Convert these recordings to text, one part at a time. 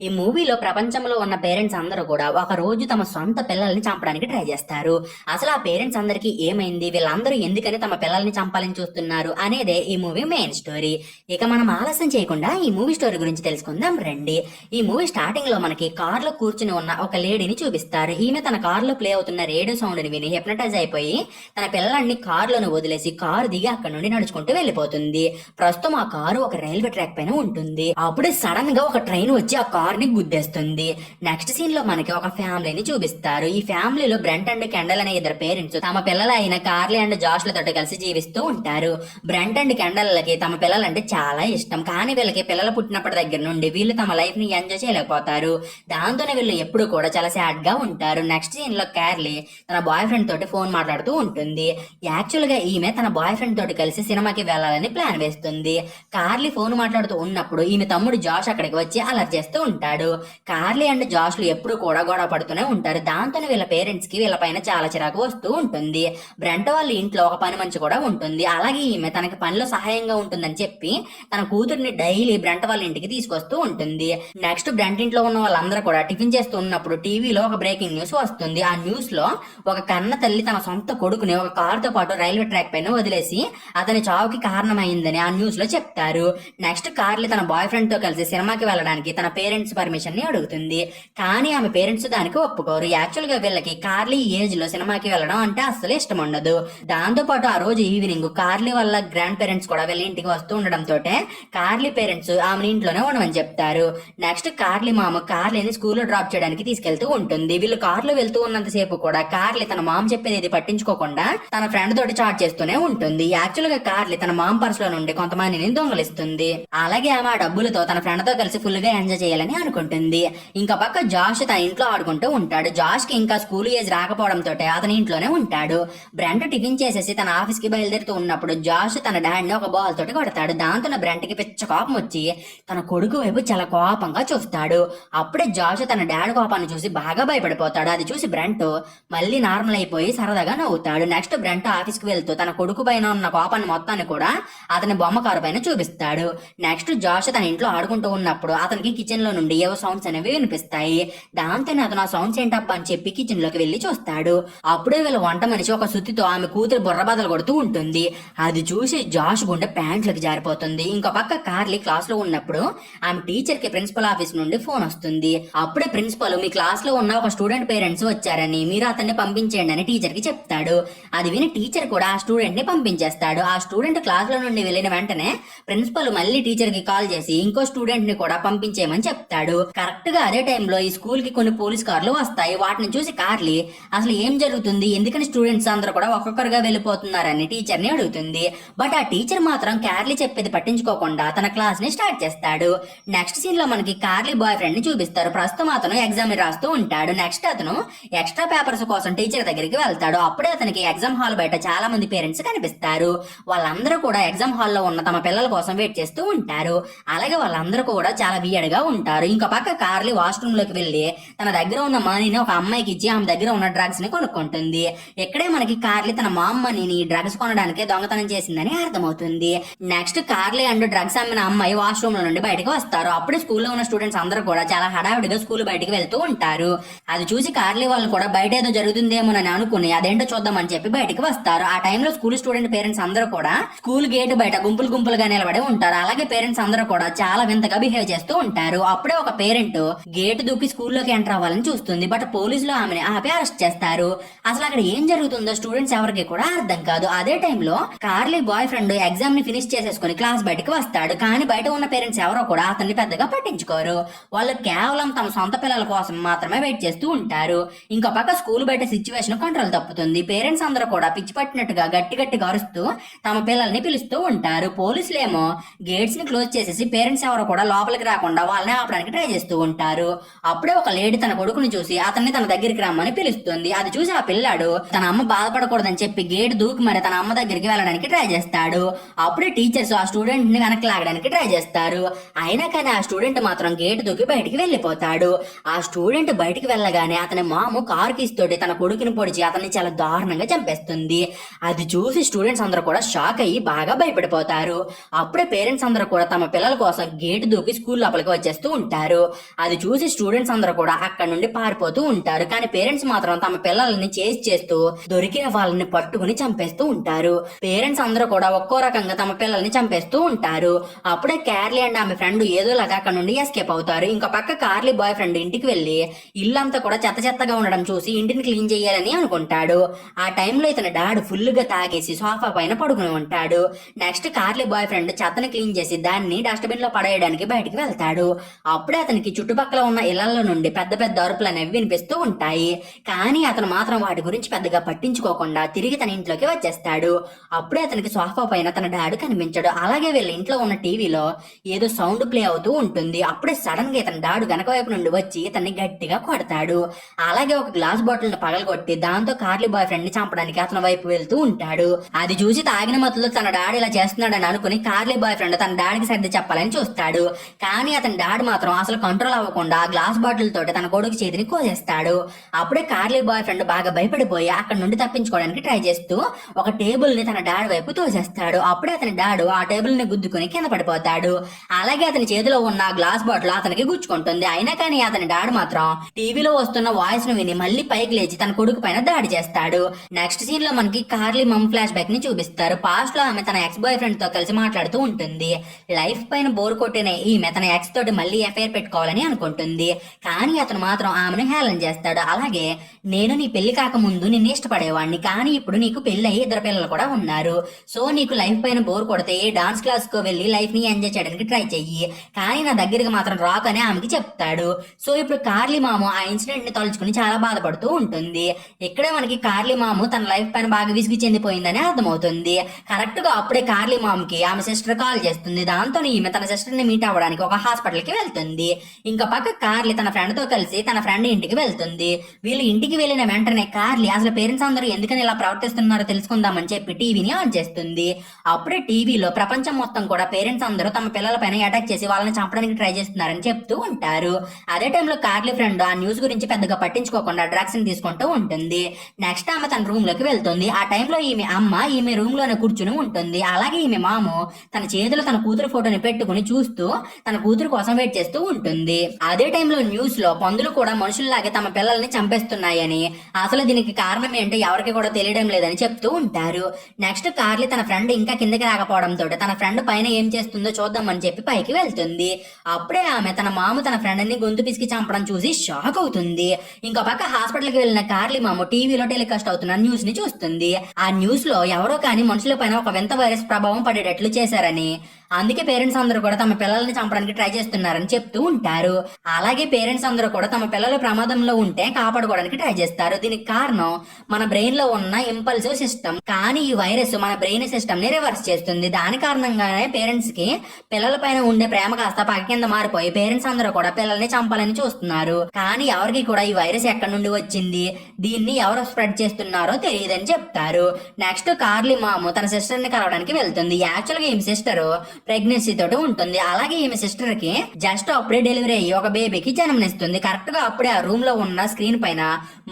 ఈ మూవీలో ప్రపంచంలో ఉన్న పేరెంట్స్ అందరూ కూడా ఒక రోజు తమ సొంత పిల్లల్ని చంపడానికి ట్రై చేస్తారు. అసలు ఆ పేరెంట్స్ అందరికి ఏమైంది, వీళ్ళందరూ ఎందుకని తమ పిల్లల్ని చంపాలని చూస్తున్నారు అనేదే ఈ మూవీ మెయిన్ స్టోరీ. ఇక మనం ఆలస్యం చేయకుండా ఈ మూవీ స్టోరీ గురించి తెలుసుకుందాం రండి. ఈ మూవీ స్టార్టింగ్ లో మనకి కార్ లో కూర్చుని ఉన్న ఒక లేడీని చూపిస్తారు. ఈమె తన కార్ లో ప్లే అవుతున్న రేడియో సౌండ్ ని విని హిప్నటైజ్ అయిపోయి తన పిల్లల్ని కారులోనే వదిలేసి కారు దిగి అక్కడ నుండి నడుచుకుంటూ వెళ్ళిపోతుంది. ప్రస్తుతం ఆ కారు ఒక రైల్వే ట్రాక్ పైన ఉంటుంది. అప్పుడే సడన్ గా ఒక ట్రైన్ వచ్చి ఆ కార్ ని గుద్దేస్తుంది. నెక్స్ట్ సీన్ లో మనకి ఒక ఫ్యామిలీని చూపిస్తారు. ఈ ఫ్యామిలీలో బ్రెంట్ అండ్ కెండల్ అనే ఇద్దరు పేరెంట్స్ తమ పిల్లలు అయిన కార్లీ అండ్ జాష్ లతో కలిసి జీవిస్తూ ఉంటారు. బ్రెంట్ అండ్ కెండల్ లకి తమ పిల్లలంటే చాలా ఇష్టం. కానీ వీళ్ళకి పిల్లలు పుట్టినప్పటి దగ్గర నుండి వీళ్ళు తమ లైఫ్ ని ఎంజాయ్ చేయలేకపోతారు. దాంతోనే వీళ్ళు ఎప్పుడు కూడా చాలా సాడ్ గా ఉంటారు. నెక్స్ట్ సీన్ లో కార్లీ తన బాయ్ ఫ్రెండ్ తోటి ఫోన్ మాట్లాడుతూ ఉంటుంది. యాక్చువల్ గా ఈమె తన బాయ్ ఫ్రెండ్ తోటి కలిసి సినిమాకి వెళ్లాలని ప్లాన్ వేస్తుంది. కార్లీ ఫోన్ మాట్లాడుతూ ఉన్నప్పుడు ఈమె తమ్ముడు జాష్ అక్కడికి వచ్చి అలర్ట్ చేస్తూ ఉంటాడు. కార్లీ అండ్ జాష్ లు ఎప్పుడు కూడా గొడవ పడుతూనే ఉంటారు. దాంతోనే వీళ్ళ పేరెంట్స్ కి వీళ్ళ పైన చాలా చిరాకు వస్తూ ఉంటుంది. బ్రెంట్ వాళ్ళ ఇంట్లో ఒక పని మంచి కూడా ఉంటుంది. అలాగే ఈమె తనకి పనిలో సహాయంగా ఉంటుందని చెప్పి తన కూతుర్ని డైలీ బ్రెంట్ వాళ్ళ ఇంటికి తీసుకొస్తూ ఉంటుంది. నెక్స్ట్ బ్రెంట్ ఇంట్లో ఉన్న వాళ్ళందరూ కూడా టిఫిన్ చేస్తూ ఉన్నప్పుడు టీవీలో ఒక బ్రేకింగ్ న్యూస్ వస్తుంది. ఆ న్యూస్ లో ఒక కన్న తల్లి తన సొంత కొడుకుని ఒక కార్ తో పాటు రైల్వే ట్రాక్ పైన వదిలేసి అతని చావుకి కారణమైందని ఆ న్యూస్ లో చెప్తారు. నెక్స్ట్ కార్లీ తన బాయ్ ఫ్రెండ్ తో కలిసి సినిమాకి వెళ్ళడానికి తన పేరెంట్స్ పర్మిషన్ ని అడుగుతుంది. కానీ ఆమె పేరెంట్స్ దానికి ఒప్పుకోరు. యాక్చువల్ గా వీళ్ళకి కార్లీ ఏజ్ లో సినిమాకి వెళ్ళడం అంటే అస్సలు ఇష్టం ఉండదు. దాంతో పాటు ఆ రోజు ఈవినింగ్ కార్లీ వాళ్ళ గ్రాండ్ పేరెంట్స్ కూడా వీళ్ళ ఇంటికి వస్తూ ఉండడంతో కార్లీ పేరెంట్స్ ఆమె ఇంట్లోనే ఉండమని చెప్తారు. నెక్స్ట్ కార్లీ మామ కార్లీని స్కూల్లో డ్రాప్ చేయడానికి తీసుకెళ్తూ ఉంటుంది. వీళ్ళు కార్లో వెళ్తూ ఉన్నంతసేపు కూడా కార్లీ తన మామ చెప్పేది ఇది పట్టించుకోకుండా తన ఫ్రెండ్ తోటి చాట్ చేస్తూనే ఉంటుంది. యాక్చువల్ గా కార్లీ తన మామ పర్స్ లో నుండి కొంతమందిని దొంగలిస్తుంది. అలాగే ఆమె ఆ డబ్బులతో తన ఫ్రెండ్ తో కలిసి ఫుల్ గా ఎంజాయ్ చేయాలని అనుకుంటుంది. ఇంకా పక్క జాష్ తన ఇంట్లో ఆడుకుంటూ ఉంటాడు. జాష్ కి ఇంకా స్కూల్ ఏజ్ రాకపోవడంతో అతని ఇంట్లోనే ఉంటాడు. బ్రెంట్ టిఫిన్ చేసేసి తన ఆఫీస్ కి బయలుదేరుతూ ఉన్నప్పుడు జాష్ తన డాడీని ఒక బాల్ తోటి కొడతాడు. దాంతో బ్రెంట్ కి పిచ్చ కోపం వచ్చి తన కొడుకు వైపు చాలా కోపంగా చూస్తాడు. అప్పుడే జాష్ తన డాడీ కోపాన్ని చూసి బాగా భయపడిపోతాడు. అది చూసి బ్రెంట్ మళ్ళీ నార్మల్ అయిపోయి సరదాగా నవ్వుతాడు. నెక్స్ట్ బ్రెంట్ ఆఫీస్ కి వెళ్తూ తన కొడుకు పైన ఉన్న కోపాన్ని మొత్తాన్ని కూడా అతని బొమ్మ కారు పైన చూపిస్తాడు. నెక్స్ట్ జాష్ తన ఇంట్లో ఆడుకుంటూ ఉన్నప్పుడు అతనికి కిచెన్ లో నుండి ఏవో సౌండ్స్ అనేవి వినిపిస్తాయి. దాంతోనే అతను ఆ సౌండ్స్ ఏంటబ్బా అని చెప్పి కిచెన్ లోకి వెళ్లి చూస్తాడు. అప్పుడే వీళ్ళ వంట మనిషి ఒక సుత్తితో ఆమె కూతురు బుర్ర బదలు కొడుతూ ఉంటుంది. అది చూసి జాష్ గుండె ప్యాంట్లకు జారిపోతుంది. ఇంకో పక్క కార్లీ క్లాస్ లో ఉన్నప్పుడు ఆమె టీచర్ కి ప్రిన్సిపల్ ఆఫీస్ నుండి ఫోన్ వస్తుంది. అప్పుడే ప్రిన్సిపల్ మీ క్లాస్ లో ఉన్న ఒక స్టూడెంట్ పేరెంట్స్ వచ్చారని మీరు అతన్ని పంపించేయండి అని టీచర్ కి చెప్తాడు. అది విని టీచర్ కూడా ఆ స్టూడెంట్ ని పంపించేస్తాడు. ఆ స్టూడెంట్ క్లాస్ లో నుండి వెళ్ళిన వెంటనే ప్రిన్సిపల్ మళ్ళీ టీచర్ కి కాల్ చేసి ఇంకో స్టూడెంట్ ని కూడా పంపించేయమని చెప్తాడు. కరెక్ట్ గా అదే టైంలో ఈ స్కూల్ కి కొన్ని పోలీస్ కార్లు వస్తాయి. వాటిని చూసి కార్లీ అసలు ఏం జరుగుతుంది, ఎందుకని స్టూడెంట్స్ అందరూ కూడా ఒక్కొక్కరుగా వెళ్ళిపోతున్నారని టీచర్ ని అడుగుతుంది. బట్ ఆ టీచర్ మాత్రం కార్లీ చెప్పేది పట్టించుకోకుండా తన క్లాస్ ని స్టార్ట్ చేస్తాడు. నెక్స్ట్ సీన్ లో మనకి కార్లీ బాయ్ ఫ్రెండ్ ని చూపిస్తారు. ప్రస్తుతం అతను ఎగ్జామ్ రాస్తూ ఉంటాడు. నెక్స్ట్ అతను ఎక్స్ట్రా పేపర్స్ కోసం టీచర్ దగ్గరికి వెళ్తాడు. అప్పుడే అతనికి ఎగ్జామ్ హాల్ బయట చాలా మంది పేరెంట్స్ కనిపిస్తారు. వాళ్ళందరూ కూడా ఎగ్జామ్ హాల్ లో ఉన్న తమ పిల్లల కోసం వెయిట్ చేస్తూ ఉంటారు. అలాగే వాళ్ళందరూ కూడా చాలా వియర్డ్ గా ఉంటారు. ఇంకా పక్క కార్లీ వాష్రూమ్ లోకి వెళ్లి తన దగ్గర ఉన్న మనీని ఒక అమ్మాయికి ఇచ్చి ఆమె దగ్గర ఉన్న డ్రగ్స్ ని కొనుక్కుంటుంది. ఇక్కడే మనకి కార్లీ తన మామ్ మనీని డ్రగ్స్ కొనడానికి దొంగతనం చేసిందని అర్థమవుతుంది. నెక్స్ట్ కార్లీ అండ్ డ్రగ్స్ అమ్మిన అమ్మాయి వాష్రూమ్ లో నుండి బయటకు వస్తారు. అప్పుడే స్కూల్లో ఉన్న స్టూడెంట్స్ అందరూ కూడా చాలా హడావిడిగా స్కూల్ బయటకు వెళ్తూ ఉంటారు. అది చూసి కార్లీ వాళ్ళు కూడా బయట ఏదో జరుగుతుందేమోనని అనుకుని అదేంటో చూద్దామని చెప్పి బయటకు వస్తారు. ఆ టైంలో స్కూల్ స్టూడెంట్ పేరెంట్స్ అందరూ కూడా స్కూల్ గేట్ బయట గుంపులుగా నిలబడి ఉంటారు. అలాగే పేరెంట్స్ అందరూ కూడా చాలా వింతగా బిహేవ్ చేస్తూ ఉంటారు. అప్పుడే ఒక పేరెంట్ గేట్ దూకి స్కూల్లోకి ఎంటర్ అవ్వాలని చూస్తుంది. బట్ పోలీసులు ఆమెని ఆపి అరెస్ట్ చేస్తారు. అసలు అక్కడ ఏం జరుగుతుందో స్టూడెంట్స్ ఎవరికి కూడా అర్థం కాదు. అదే టైంలో కార్లీ బాయ్ ఫ్రెండ్ ఎగ్జామ్ ని ఫినిష్ చేసేసుకుని క్లాస్ బయటకు వస్తాడు. కానీ బయట ఉన్న పేరెంట్స్ ఎవరో కూడా అతన్ని పెద్దగా పట్టించుకోరు. వాళ్ళు కేవలం తమ సొంత పిల్లల కోసం మాత్రమే వెయిట్ చేస్తూ ఉంటారు. ఇంకో పక్క స్కూల్ బయట సిచ్యువేషన్ కంట్రోల్ తప్పుతుంది. పేరెంట్స్ అందరూ కూడా పిచ్చి పట్టినట్టుగా గట్టిగా అరుస్తూ తమ పిల్లల్ని పిలుస్తూ ఉంటారు. పోలీసులేమో గేట్స్ ని క్లోజ్ చేసేసి పేరెంట్స్ ఎవరో కూడా లోపలికి రాకుండా వాళ్ళని ఆపడానికి ట్రై చేస్తూ ఉంటారు. అప్పుడే ఒక లేడీ తన కొడుకుని చూసి అతన్ని తన దగ్గరికి రమ్మని పిలుస్తుంది. అది చూసి ఆ పిల్లాడు తన అమ్మ బాధపడకూడదని చెప్పి గేట్ దూకి మరి తన అమ్మ దగ్గరికి వెళ్ళడానికి ట్రై చేస్తాడు. అప్పుడే టీచర్స్ ఆ స్టూడెంట్ ని వెనక్కి లాగడానికి ట్రై చేస్తారు. అయినా కానీ ఆ స్టూడెంట్ మాత్రం గేట్ దూకి బయటికి వెళ్ళిపోతాడు. ఆ స్టూడెంట్ బయటికి వెళ్ళగానే అతని మాము కార్ కీస్ తోటి తన కొడుకుని పొడిచి అతన్ని చాలా దారుణంగా చంపేస్తుంది. అది చూసి స్టూడెంట్స్ అందరూ కూడా షాక్ అయ్యి బాగా భయపడిపోతారు. అప్పుడే పేరెంట్స్ అందరూ కూడా తమ పిల్లల కోసం గేట్ దూకి స్కూల్ లోపలికి వచ్చేస్తూ చంపేస్తూ ఉంటారు. అది చూసి స్టూడెంట్స్ అందరూ కూడా అక్కడ నుండి పారిపోతూ ఉంటారు. కానీ పేరెంట్స్ మాత్రం తమ పిల్లల్ని చేసి చేస్తూ దొరికిన వాళ్ళని పట్టుకుని చంపేస్తూ ఉంటారు. పేరెంట్స్ అందరూ కూడా ఒక్కో రకంగా తమ పిల్లల్ని చంపేస్తూ ఉంటారు. అప్పుడే కార్లీ అండ్ ఆమె ఫ్రెండ్ ఏదోలాగా అక్కడ నుండి ఎస్కేప్ అవుతారు. ఇంకో పక్క కార్లీ బాయ్ ఫ్రెండ్ ఇంటికి వెళ్లి ఇల్లంతా కూడా చెత్త చెత్తగా ఉండడం చూసి ఇంటిని క్లీన్ చేయాలని అనుకుంటాడు. ఆ టైంలో ఇతని డాడ్ ఫుల్ గా తాగేసి సోఫా పైన పడుకుని ఉంటాడు. నెక్స్ట్ కార్లీ బాయ్ ఫ్రెండ్ చెత్తని క్లీన్ చేసి దాన్ని డస్ట్బిన్ లో పడేయడానికి బయటికి వెళ్తాడు. అప్పుడే అతనికి చుట్టుపక్కల ఉన్న ఇళ్లలో నుండి పెద్ద పెద్ద అరుపులు అనేవి వినిపిస్తూ ఉంటాయి. కానీ అతను మాత్రం వాటి గురించి పెద్దగా పట్టించుకోకుండా తిరిగి తన ఇంట్లోకి వచ్చేస్తాడు. అప్పుడే అతనికి సోఫా పైన తన డాడ్ కనిపించాడు. అలాగే వీళ్ళ ఇంట్లో ఉన్న టీవీలో ఏదో సౌండ్ ప్లే అవుతూ ఉంటుంది. అప్పుడే సడన్ గా ఇతని డాడ్ వెనక వైపు నుండి వచ్చి ఇతన్ని గట్టిగా కొడతాడు. అలాగే ఒక గ్లాస్ బాటిల్ ని పగలగొట్టి దాంతో కార్లీ బాయ్ ఫ్రెండ్ ని చంపడానికి అతని వైపు వెళ్తూ ఉంటాడు. అది చూసి తాగిన మత్తులో తన డాడ్ ఇలా చేస్తున్నాడని అనుకుని కార్లీ బాయ్ ఫ్రెండ్ తన డాడ్కి సర్ది చెప్పాలని చూస్తాడు. కానీ అతని డాడ్ మాత్రం అసలు కంట్రోల్ అవ్వకుండా ఆ గ్లాస్ బాటిల్ తోటి తన కొడుకు చేతిని కోసేస్తాడు. అప్పుడే కార్లీ బాయ్ ఫ్రెండ్ బాగా భయపడిపోయి అక్కడ నుండి తప్పించుకోవడానికి ట్రై చేస్తూ ఒక టేబుల్ ని తన డాడ్ వైపు తోసేస్తాడు. అప్పుడే అతని డాడ్ ఆ టేబుల్ ని గుద్దుకుని కింద పడిపోతాడు. అలాగే అతని చేతిలో ఉన్న గ్లాస్ బాటిల్ అతనికి గుచ్చుకుంటుంది. అయినా కానీ అతని డాడ్ మాత్రం టీవీలో వస్తున్న వాయిస్ ను విని మళ్ళీ పైకి లేచి తన కొడుకు పైన దాడి చేస్తాడు. నెక్స్ట్ సీన్ లో మనకి కార్లీ మమ్ ఫ్లాష్ బ్యాక్ ని చూపిస్తారు. పాస్ట్ లో ఆమె తన ఎక్స్ బాయ్ ఫ్రెండ్ తో కలిసి మాట్లాడుతూ ఉంటుంది. లైఫ్ పైన బోర్ కొట్టిన ఈమె తన ఎక్స్ తోటి మళ్ళీ ఎఫైర్ పెట్టుకోవాలని అనుకుంటుంది. కానీ అతను మాత్రం ఆమెను హేళన చేస్తాడు. అలాగే నేను నీ పెళ్లి కాకముందు నిన్ను ఇష్టపడేవాడిని, కానీ ఇప్పుడు నీకు పెళ్లి అయ్యి ఇద్దరు పిల్లలు కూడా ఉన్నారు. సో నీకు లైఫ్ పైన బోర్ కొడితే డాన్స్ క్లాస్ కు వెళ్లి లైఫ్ ని ఎంజాయ్ చేయడానికి ట్రై చెయ్యి, కానీ నా దగ్గరికి మాత్రం రాక్ అని ఆమెకి చెప్తాడు. సో ఇప్పుడు కార్లీ మాము ఆ ఇన్సిడెంట్ ని తలుచుకుని చాలా బాధపడుతూ ఉంటుంది. ఇక్కడే మనకి కార్లీ మాము తన లైఫ్ పైన బాగా విసిగి చెందిపోయిందని అర్థమవుతుంది. కరెక్ట్ గా అప్పుడే కార్లీ మామ్కి ఆమె సిస్టర్ కాల్ చేస్తుంది. దాంతో ఈమె తన సిస్టర్ ని మీట్ అవ్వడానికి ఒక హాస్పిటల్ కి వెళ్తుంది. ఇంకా పక్క కార్లీ తన ఫ్రెండ్ తో కలిసి తన ఫ్రెండ్ ఇంటికి వెళ్తుంది. వీళ్ళు ఇంటికి వెళ్ళిన వెంటనే కార్లీ అసలు పేరెంట్స్ అందరూ ఎందుకని ఇలా ప్రవర్తిస్తున్నారో తెలుసుకుందామని చెప్పి టీవీని ఆన్ చేస్తుంది. అప్పుడే టీవీలో ప్రపంచం మొత్తం కూడా పేరెంట్స్ అందరూ తమ పిల్లల పైన అటాక్ చేసి వాళ్ళని చంపడానికి ట్రై చేస్తున్నారని చెప్తూ ఉంటారు. అదే టైంలో కార్లీ ఫ్రెండ్ ఆ న్యూస్ గురించి పెద్దగా పట్టించుకోకుండా డ్రగ్స్ ని తీసుకుంటూ ఉంటుంది. నెక్స్ట్ ఆమె తన రూమ్ లోకి వెళ్తుంది. ఆ టైంలో ఈమె అమ్మ ఈమె రూమ్ లోనే కూర్చుని ఉంటుంది. అలాగే ఈమె మాము తన చేతిలో తన కూతురు ఫోటోని పెట్టుకుని చూస్తూ తన కూతురు కోసం వెయిట్ చేస్తూ ఉంటుంది. అదే టైంలో న్యూస్ లో పందులు కూడా మనుషుల్లాగే తమ పిల్లల్ని చంపేస్తున్నాయని, అసలు దీనికి కారణం ఏంటో ఎవరికి కూడా తెలియడం లేదని చెప్తూ ఉంటారు. నెక్స్ట్ కార్లీ తన ఫ్రెండ్ ఇంకా కిందకి రాకపోవడంతో తన ఫ్రెండ్ పైన ఏం చేస్తుందో చూద్దామని చెప్పి పైకి వెళ్తుంది. అప్పుడే ఆమె తన మాము తన ఫ్రెండ్ ని గొంతు పిసికి చంపడం చూసి షాక్ అవుతుంది. ఇంకో పక్క హాస్పిటల్ కి వెళ్ళిన కార్లీ మాము టీవీలో టెలికాస్ట్ అవుతున్న న్యూస్ ని చూస్తుంది. ఆ న్యూస్ లో ఎవరో కానీ మనుషుల పైన ఒక వింత వైరస్ ప్రభావం పడేటట్లు చేశారని, అందుకే పేరెంట్స్ అందరూ కూడా తమ పిల్లల్ని చంపడానికి ట్రై చేస్తున్నారని చెప్తూ ఉంటారు. అలాగే పేరెంట్స్ అందరూ కూడా తమ పిల్లలు ప్రమాదంలో ఉంటే కాపాడుకోవడానికి ట్రై చేస్తారు. దీనికి కారణం మన బ్రెయిన్ లో ఉన్న ఇంపల్సివ్ సిస్టమ్. కానీ ఈ వైరస్ మన బ్రెయిన్ సిస్టమ్ ని రివర్స్ చేస్తుంది. దాని కారణంగానే పేరెంట్స్ కి పిల్లల పైన ఉండే ప్రేమ కాస్త పక్క కింద మారిపోయి పేరెంట్స్ అందరూ కూడా పిల్లల్ని చంపాలని చూస్తున్నారు. కానీ ఎవరికి కూడా ఈ వైరస్ ఎక్కడి నుండి వచ్చింది, దీన్ని ఎవరు స్ప్రెడ్ చేస్తున్నారో తెలియదని చెప్తారు. నెక్స్ట్ కార్లీ మాము తన సిస్టర్ ని కలవడానికి వెళ్తుంది. యాక్చువల్ గా ఈమె సిస్టర్ ప్రెగ్నెన్సీ తోటి ఉంటుంది. అలాగే ఈమె సిస్టర్ కి జస్ట్ అప్పుడే డెలివరీ అయ్యి ఒక బేబీకి జన్మనిస్తుంది. కరెక్ట్ గా అప్పుడే ఆ రూమ్ లో ఉన్న స్క్రీన్ పైన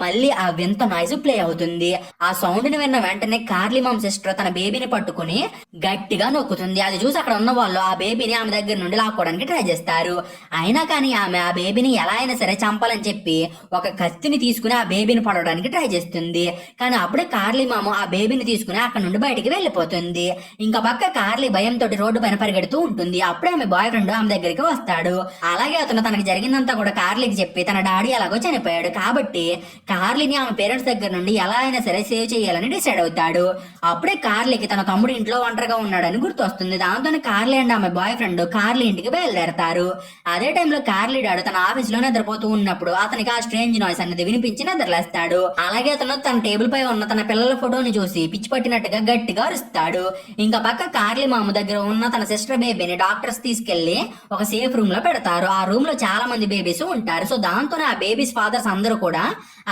మళ్ళీ ఆ వింత నాయిస్ ప్లే అవుతుంది. ఆ సౌండ్ ని విన్న వెంటనే కార్లీ మామ్ సిస్టర్ తన బేబీని పట్టుకుని గట్టిగా నొక్కుతుంది. అది చూసి అక్కడ ఉన్న వాళ్ళు ఆ బేబీని ఆమె దగ్గర నుండి లాక్కోవడానికి ట్రై చేస్తారు. అయినా కానీ ఆమె ఆ బేబీని ఎలా అయినా సరే చంపాలని చెప్పి ఒక కత్తిని తీసుకుని ఆ బేబీని పడడానికి ట్రై చేస్తుంది. కానీ అప్పుడే కార్లీ మాము ఆ బేబీని తీసుకుని అక్కడ నుండి బయటికి వెళ్ళిపోతుంది. ఇంకా పక్క కార్లీ భయంతో రోడ్డు పైన పరిగెడుతూ ఉంటుంది. అప్పుడే ఆమె బాయ్ ఫ్రెండ్ ఆమె దగ్గరికి వస్తాడు. అలాగే అతను తనకి జరిగిందంతా కూడా కార్లీకి చెప్పి తన డాడీ ఎలాగో చనిపోయాడు కాబట్టి కార్లీని ఆమె పేరెంట్స్ దగ్గర నుండి ఎలా అయినా సరే సేవ్ చేయాలని డిసైడ్ అవుతాడు. అప్పుడే కార్లీకి తన తమ్ముడు ఇంట్లో ఒంటరిగా ఉన్నాడని గుర్తొస్తుంది. దాంతో కార్లీ అండ్ ఆమె బాయ్ ఫ్రెండ్ కార్లీ ఇంటికి బయలుదేరతారు. అదే టైంలో కార్లీ డాడు తన ఆఫీస్ లో నిద్రపోతూ ఉన్నప్పుడు అతనికి ఆ స్ట్రేంజ్ నాయిస్ అనేది వినిపించి నిద్రలేస్తాడు. అలాగే అతను తన టేబుల్ పై ఉన్న తన పిల్లల ఫోటోని చూసి పిచ్చి పట్టినట్టుగా గట్టిగా అరుస్తాడు. ఇంకా పక్క కార్లీ మామ దగ్గర ఉన్న తన సిస్టర్ బేబీని డాక్టర్స్ తీసుకెళ్లి ఒక సేఫ్ రూమ్ లో పెడతారు. ఆ రూమ్ లో చాలా మంది బేబీస్ ఉంటారు. సో దాంతోనే ఆ బేబీస్ ఫాదర్స్ అందరూ కూడా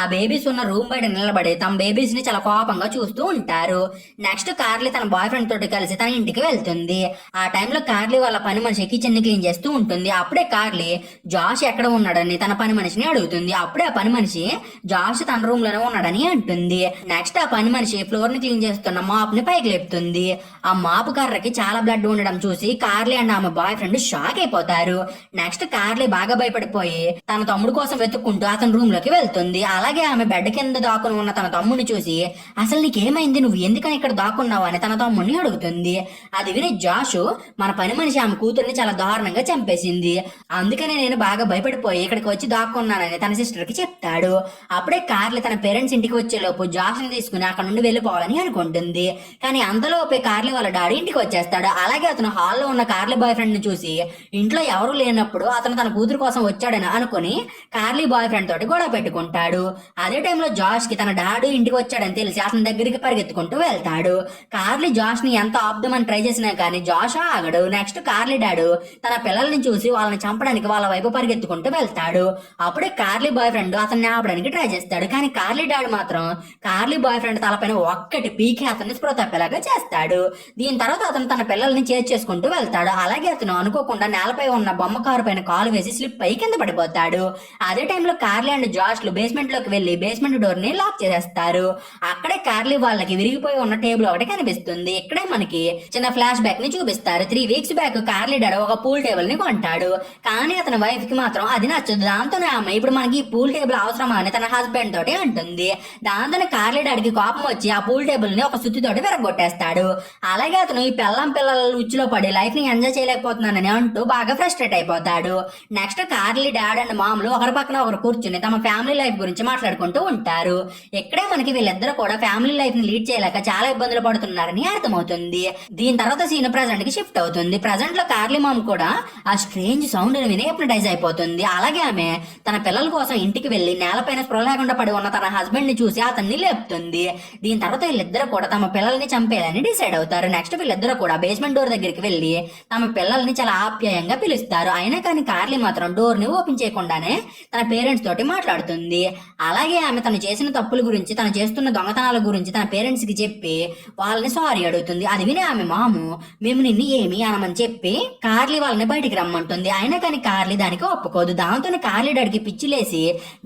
ఆ బేబీస్ ఉన్న రూమ్ బయట నిలబడి తమ బేబీస్ ని చాలా కోపంగా చూస్తూ ఉంటారు. నెక్స్ట్ కార్లీ తన బాయ్ ఫ్రెండ్ తోటి కలిసి తన ఇంటికి వెళ్తుంది. ఆ టైంలో కార్లీ వాళ్ళ పని మనిషి కిచెన్ ని క్లీన్ చేస్తూ ఉంటుంది. అప్పుడే కార్లీ జాష్ ఎక్కడ ఉన్నాడని తన పని మనిషిని అడుగుతుంది. అప్పుడే ఆ పని మనిషి జాష్ తన రూమ్ లోనే ఉన్నాడని అంటుంది. నెక్స్ట్ ఆ పని మనిషి ఫ్లోర్ ని క్లీన్ చేస్తున్న మాప్ ని పైకి లేపుతుంది. ఆ మాపు కర్రకి చాలా బ్లడ్ ఉండడం ఉండడం చూసి కార్లీ అండ్ ఆమె బాయ్ ఫ్రెండ్ షాక్ అయిపోతారు. నెక్స్ట్ కార్లీ బాగా భయపడిపోయి తన తమ్ముడు కోసం వెతుక్కుంటూ అతని రూమ్ లోకి వెళ్తుంది. అలాగే ఆమె బెడ్ కింద దాక్కుని ఉన్న తన తమ్ముడిని చూసి అసలు నీకేమైంది, నువ్వు ఎందుకని ఇక్కడ దాక్కున్నావు అని తన తమ్ముడిని అడుగుతుంది. అది విని జాషు మన పని మనిషి ఆమె కూతుర్ని చాలా దారుణంగా చంపేసింది, అందుకనే నేను బాగా భయపడిపోయి ఇక్కడికి వచ్చి దాక్కున్నానని తన సిస్టర్ కి చెప్తాడు. అప్పుడే కార్లీ తన పేరెంట్స్ ఇంటికి వచ్చేలోపు జాష్ ని తీసుకుని అక్కడ నుండి వెళ్ళిపోవాలని అనుకుంటుంది. కానీ అంతలోపే కార్లీ వాళ్ళ డాడీ ఇంటికి వచ్చేస్తాడు. అలాగే అతను హాల్లో ఉన్న కార్లీ బాయ్ ఫ్రెండ్ ని చూసి ఇంట్లో ఎవరు లేనప్పుడు అతను తన కూతురు కోసం వచ్చాడని అనుకుని కార్లీ బాయ్ ఫ్రెండ్ తోటి గొడవ పెట్టుకుంటాడు. అదే టైంలో జాష్ కి తన డాడీ ఇంటికి వచ్చాడని తెలిసి అతని దగ్గరికి పరిగెత్తుకుంటూ వెళ్తాడు. కార్లీ జాష్ ని ఎంత ఆపుదామని ట్రై చేసినా కానీ జాష్ ఆగడు. నెక్స్ట్ కార్లీ డాడు తన పిల్లల్ని చూసి వాళ్ళని చంపడానికి వాళ్ళ వైపు పరిగెత్తుకుంటూ వెళ్తాడు. అప్పుడే కార్లీ బాయ్ ఫ్రెండ్ అతన్ని ఆపడానికి ట్రై చేస్తాడు. కానీ కార్లీ డాడ్ మాత్రం కార్లీ బాయ్ ఫ్రెండ్ తలపైన ఒక్కటి పీకి అతన్ని స్పృహ తప్పేలాగా చేస్తాడు. దీని తర్వాత అతను తన పిల్లల్ని చేసుకుంటూ వెళ్తాడు. అలాగే అతను అనుకోకుండా నేలపై ఉన్న బొమ్మ కారు పైన కాలు వేసి స్లిప్ అయి కింద పడిపోతాడు. అదే టైంలో కార్లీ అండ్ జాష్ లు బేస్మెంట్ లోకి వెళ్లి బేస్మెంట్ డోర్ ని లాక్ చేసేస్తారు. అక్కడే కార్లీ వాళ్ళకి విరిగిపోయి ఉన్న టేబుల్ ఒకటి కనిపిస్తుంది. ఇక్కడే మనకి చిన్న ఫ్లాష్ బ్యాక్ ని చూపిస్తారు. 3 వీక్స్ బ్యాక్ కార్లీ డాడ్ ఒక పూల్ టేబుల్ ని కొంటాడు. కానీ అతని వైఫ్ కి మాత్రం అది నచ్చదు. దాంతోనే ఆమె ఇప్పుడు మనకి పూల్ టేబుల్ అవసరమా అని తన హస్బెండ్ తోటి అంటుంది. దాంతోనే కార్లీ డాడ్ కి కోపం వచ్చి ఆ పూల్ టేబుల్ ని ఒక సుత్తితోటి విరగొట్టేస్తాడు. అలాగే అతను ఈ పిల్లల ఉచ్చులో పడి లైఫ్ ని ఎంజాయ్ చేయలేకపోతున్నానని అంటూ బాగా ఫ్రస్ట్రేట్ అయిపోతాడు. నెక్స్ట్ కార్లీ డాడ్ అండ్ మామ్లు ఒకరి పక్కన ఒకరు కూర్చుని తమ ఫ్యామిలీ లైఫ్ గురించి మాట్లాడుకుంటూ ఉంటారు. ఇక్కడే మనకి వీళ్ళిద్దరు కూడా ఫ్యామిలీ లైఫ్ ని లీడ్ చేయలేక చాలా ఇబ్బందులు పడుతున్నారని అర్థమవుతుంది. దీని తర్వాత సీన్ ప్రజెంట్ కి షిఫ్ట్ అవుతుంది. ప్రజెంట్ లో కార్లీ మామ్ కూడా ఆ స్ట్రేంజ్ సౌండ్ ని విని హిప్నటైజ్ అయిపోతుంది. అలాగే ఆమె తన పిల్లల కోసం ఇంటికి వెళ్లి నేలపైన స్పృహ లేకుండా పడి ఉన్న తన హస్బెండ్ ని చూసి అతన్ని లేపుతుంది. దీని తర్వాత వీళ్ళిద్దరు కూడా తమ పిల్లల్ని చంపేయాలని డిసైడ్ అవుతారు. నెక్స్ట్ వీళ్ళిద్దరు కూడా బేస్మెంట్ డోర్ దగ్గరికి వెళ్లి తమ పిల్లల్ని చాలా ఆప్యాయంగా పిలుస్తారు. అయినా కానీ కార్లీ మాత్రం డోర్ ని ఓపెన్ చేయకుండానే తన పేరెంట్స్ తోటి మాట్లాడుతుంది. అలాగే ఆమె తను చేసిన తప్పుల గురించి, తను చేస్తున్న దొంగతనాల గురించి తన పేరెంట్స్ కి చెప్పి వాళ్ళని సారీ అడుగుతుంది. అది విని ఆమె మాము మేము నిన్ను ఏమి అనమని చెప్పి కార్లీ వాళ్ళని బయటికి రమ్మంటుంది. అయినా కానీ కార్లీ దానికి ఒప్పుకోదు. దాంతోనే కార్లీ డాడికి పిచ్చిలేసి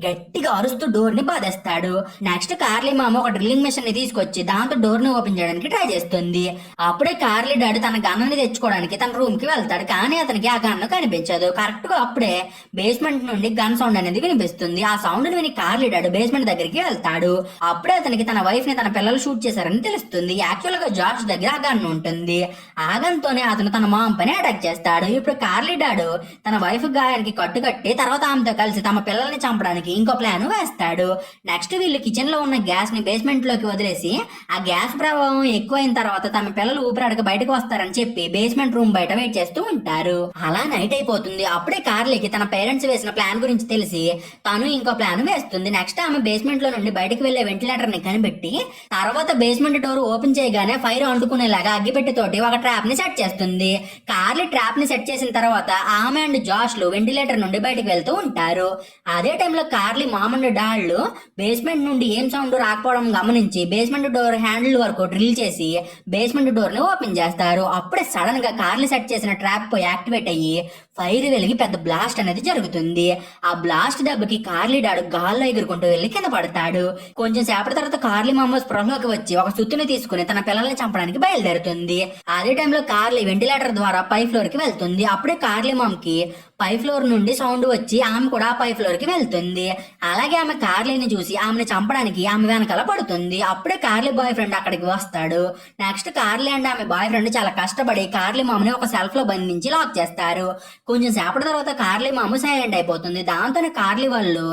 గట్టిగా అరుస్తూ డోర్ ని బాధేస్తాడు. నెక్స్ట్ కార్లీ మామ ఒక డ్రిల్లింగ్ మెషిన్ ని తీసుకొచ్చి దాంతో డోర్ ని ఓపెన్ చేయడానికి ట్రై చేస్తుంది. అప్పుడే కార్లీ డాడ్ తన గన్నుని తెచ్చుకోవడానికి తన రూమ్ కి వెళ్తాడు. కానీ అతనికి ఆ గన్ను కనిపించదు. కరెక్ట్ గా అప్పుడే బేస్మెంట్ నుండి గన్ సౌండ్ అనేది వినిపిస్తుంది. ఆ సౌండ్ ని విని కార్లీ డాడ్ బేస్మెంట్ దగ్గరికి వెళ్తాడు. అప్పుడే అతనికి తన వైఫ్ ని తన పిల్లలు షూట్ చేశారని తెలుస్తుంది. యాక్చువల్ గా జార్జ్ దగ్గర ఆ గన్ ఉంటుంది. ఆ గన్ తోనే అతను తన మామ్ పైన అటాక్ చేస్తాడు. ఇప్పుడు కార్లీ డాడ్ తన వైఫ్ గాయానికి కట్టుకట్టి తర్వాత ఆమెతో కలిసి తమ పిల్లల్ని చంపడానికి ఇంకో ప్లాన్ వేస్తాడు. నెక్స్ట్ వీళ్ళు కిచెన్ లో ఉన్న గ్యాస్ ని బేస్మెంట్ లోకి వదిలేసి ఆ గ్యాస్ ప్రభావం ఎక్కువైన తర్వాత తమ పిల్లలు ఊపిరాడక బయటకు వస్తారని చెప్పి బేస్మెంట్ రూమ్ బయట వెయిట్ చేస్తూ ఉంటారు. అలా నైట్ అయిపోతుంది. అప్పుడే కార్లీకి తన పేరెంట్స్ వేసిన ప్లాన్ గురించి తెలిసి తను ఇంకో ప్లాన్ వేస్తుంది. నెక్స్ట్ ఆమె బేస్మెంట్ లో నుండి బయటకు వెళ్లే వెంటిలేటర్ ని కనిపెట్టి తర్వాత బేస్మెంట్ డోర్ ఓపెన్ చేయగానే ఫైర్ అంటుకునేలాగా అగ్గిపెట్టి తోటి ఒక ట్రాప్ ని సెట్ చేస్తుంది. కార్లీ ట్రాప్ ని సెట్ చేసిన తర్వాత ఆమె అండ్ జాష్ లు వెంటిలేటర్ నుండి బయటకు వెళ్తూ ఉంటారు. అదే టైంలో Carly mom and dad basement నుండి ఏం సౌండ్ రాకపోవడం గమనించి బేస్మెంట్ డోర్ హ్యాండిల్ వరకు డ్రిల్ చేసి బేస్మెంట్ డోర్ ని ఓపెన్ చేస్తారు. అప్పుడే సడన్ గా కార్లీ సెట్ చేసిన ట్రాప్ యాక్టివేట్ అయ్యి ఫైర్ వెలిగి పెద్ద బ్లాస్ట్ అనేది జరుగుతుంది. ఆ బ్లాస్ట్ దెబ్బకి కార్లీ డాడ్ గాల్లో ఎగురుకుంటూ వెళ్లి కింద పడతాడు. కొంచెం సేపటి తర్వాత కార్లీ మామ స్పృహలోకి వచ్చి ఒక సుత్తిని తీసుకుని తన పిల్లల్ని చంపడానికి బయలుదేరుతుంది. అదే టైంలో కార్లీ వెంటిలేటర్ ద్వారా పై ఫ్లోర్ కి వెళ్తుంది. అప్పుడే కార్లీ మామ్ కి పై ఫ్లోర్ నుండి సౌండ్ వచ్చి ఆమె కూడా పై ఫ్లోర్ కి వెళ్తుంది. అలాగే ఆమె కార్లీని చూసి ఆమెను చంపడానికి ఆమె వెనకాల పడుతుంది. అప్పుడే కార్లీ బాయ్ ఫ్రెండ్ అక్కడికి వస్తాడు. నెక్స్ట్ కార్లీ అండ్ ఆమె బాయ్ ఫ్రెండ్ చాలా కష్టపడి కార్లీ మామని ఒక సెల్ఫ్ లో బంధించి లాక్ చేస్తారు. కొంచెం సేపటి తర్వాత కార్లీ మామ సైలెంట్ అయిపోతుంది. దాంతోనే కార్లీ వాళ్ళు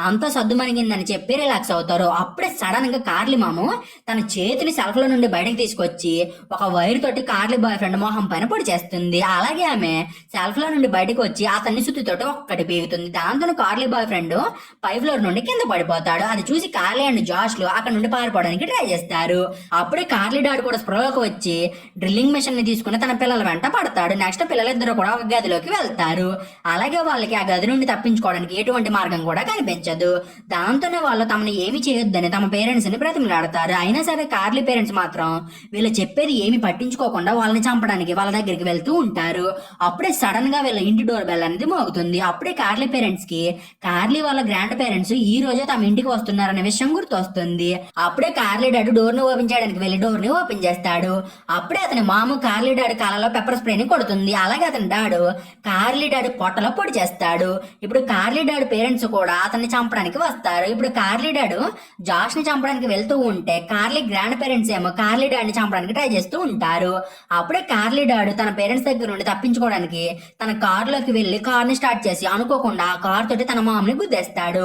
అంతా సద్దు మణిగిందని చెప్పి రిలాక్స్ అవుతారు. అప్పుడే సడన్ గా కార్లీ మామ తన చేతిని సెల్ఫ్ లో నుండి బయటకు తీసుకొచ్చి ఒక వైర్ తోటి కార్లీ బాయ్ ఫ్రెండ్ మొహం పైన పొడి చేస్తుంది. అలాగే ఆమె సెల్ఫ్ లో నుండి బయటకు వచ్చి అతన్ని సుత్తితోటి ఒక్కటి పీగుతుంది. దాంతో కార్లీ బాయ్ ఫ్రెండ్ పై ఫ్లోర్ నుండి కింద పడిపోతాడు. అది చూసి కార్లీ అండ్ జాష్ లు అక్కడ నుండి పారిపోవడానికి ట్రై చేస్తారు. అప్పుడే కార్లీ డాడ్ కూడా స్పృహలోకి వచ్చి డ్రిల్లింగ్ మెషిన్ ని తీసుకుని తన పిల్లల వెంట పడతాడు. నెక్స్ట్ పిల్లలిద్దరూ కూడా ఒక గదిలోకి వెళ్తారు. అలాగే వాళ్ళకి ఆ గది నుండి తప్పించుకోవడానికి ఎటువంటి మార్గం కూడా కనిపించదు. దాంతోనే వాళ్ళు తమని ఏమి చేయొద్దని తమ పేరెంట్స్ ని బ్రతిమలాడతారు. అయినా సరే కార్లీ పేరెంట్స్ మాత్రం వీళ్ళు చెప్పేది ఏమి పట్టించుకోకుండా వాళ్ళని చంపడానికి వాళ్ళ దగ్గరికి వెళ్తూ ఉంటారు. అప్పుడే సడన్ గా వీళ్ళ ఇంటి డోర్ బెల్ అనేది మోగుతుంది. అప్పుడే కార్లీ పేరెంట్స్ కి కార్లీ వాళ్ళ గ్రాండ్ పేరెంట్స్ ఈ రోజే తమ ఇంటికి వస్తున్నారనే విషయం గుర్తొస్తుంది. అప్పుడే కార్లీ డాడీ డోర్ ని ఓపెన్ చేయడానికి వెళ్లి డోర్ ని ఓపెన్ చేస్తాడు. అప్పుడే అతని మామ కార్లీ డాడీ కాలలో పెప్పర్ స్ప్రే ని కొడుతుంది. అలాగే అతని డాడు కార్లీ డాడీ పొట్టలో పొడి చేస్తాడు. ఇప్పుడు కార్లీ డాడీ పేరెంట్స్ కూడా అతన్ని చంపడానికి వస్తారు. ఇప్పుడు కార్లీ డాడు జాష్ ని చంపడానికి వెళ్తూ ఉంటే కార్లీ గ్రాండ్ పేరెంట్స్ ఏమో కార్లీ డాడీని చంపడానికి ట్రై చేస్తూ ఉంటారు. అప్పుడే కార్లీ డాడు తన పేరెంట్స్ దగ్గర నుండి తప్పించుకోవడానికి తన కార్ లోకి వెళ్లి కార్ ని స్టార్ట్ చేసి అనుకోకుండా ఆ కార్ తోటి తన మామని గుద్దేస్తాడు.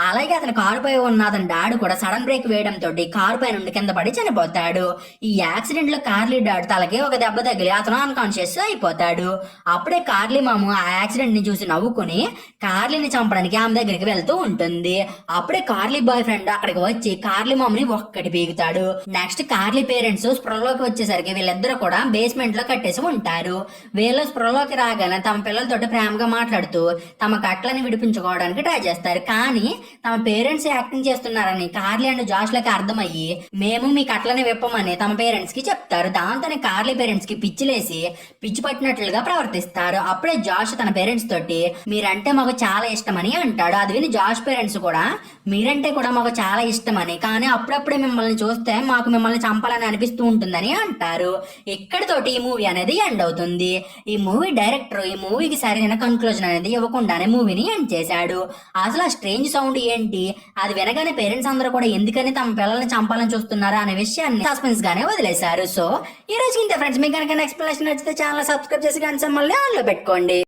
అలాగే అతని కారు పై ఉన్న అతని డాడు కూడా సడన్ బ్రేక్ వేయడం తోటి కారు పై నుండి కింద పడి చనిపోతాడు. ఈ యాక్సిడెంట్ లో కార్లీ డాడు తలకి ఒక దెబ్బ తగిలి అతను అన్కాన్షియస్ అయిపోతాడు. అప్పుడే కార్లీ మామ ఆ యాక్సిడెంట్ ని చూసి నవ్వుకుని కార్లీని చంపడానికి ఆమె దగ్గరికి వెళ్తూ ఉంటుంది. అప్పుడే కార్లీ బాయ్ ఫ్రెండ్ అక్కడికి వచ్చి కార్లీ మామని ఒక్కటి పీకుతాడు. నెక్స్ట్ కార్లీ పేరెంట్స్ స్పృహలోకి వచ్చేసరికి వీళ్ళిద్దరు కూడా బేస్మెంట్ లో కట్టేసి ఉంటారు. వీళ్ళు స్పృహలోకి రాగానే తమ పిల్లలతోటి ప్రేమగా మాట్లాడుతూ తమ కట్లని విడిపించుకోవడానికి ట్రై చేస్తారు. కానీ తమ పేరెంట్స్ యాక్టింగ్ చేస్తున్నారని కార్లీ అండ్ జాష్ లకి అర్థమయ్యి మేము మీ కట్లని విప్పమని తమ పేరెంట్స్ కి చెప్తారు. దాంతోనే కార్లీ పేరెంట్స్ కి పిచ్చిలేసి పిచ్చి పట్టినట్లుగా ప్రవర్తిస్తారు. అప్పుడే జాష్ తన పేరెంట్స్ తోటి మీరంటే మాకు చాలా ఇష్టమని అంటాడు. అది విని జాష్ పేరెంట్స్ కూడా మీరంటే కూడా మాకు చాలా ఇష్టమని, కానీ అప్పుడప్పుడే మిమ్మల్ని చూస్తే మాకు మిమ్మల్ని చంపాలని అనిపిస్తూ ఉంటుందని అంటారు. ఇక్కడితోటి ఈ మూవీ అనేది ఎండ్ అవుతుంది. ఈ మూవీ డైరెక్టర్ ఈ మూవీకి సరైన కన్క్లూజన్ అనేది ఇవ్వకుండానే మూవీని ఎండ్ చేశాడు. అసలు ఆ స్ట్రేంజ్ సౌండ్ ఏంటి, అది వినగానే పేరెంట్స్ అందరూ కూడా ఎందుకని తమ పిల్లల్ని చంపాలని చూస్తున్నారా అనే విషయాన్ని సస్పెన్స్ గానే వదిలేశారు. సో ఈ రోజు ఇంత ఫ్రెండ్స్, మీకు కనుక ఎక్స్ప్లెనేషన్ నచ్చితే ఛానల్ సబ్స్క్రైబ్ చేసి గంట సింబల్ని ఆన్ లో పెట్టుకోండి.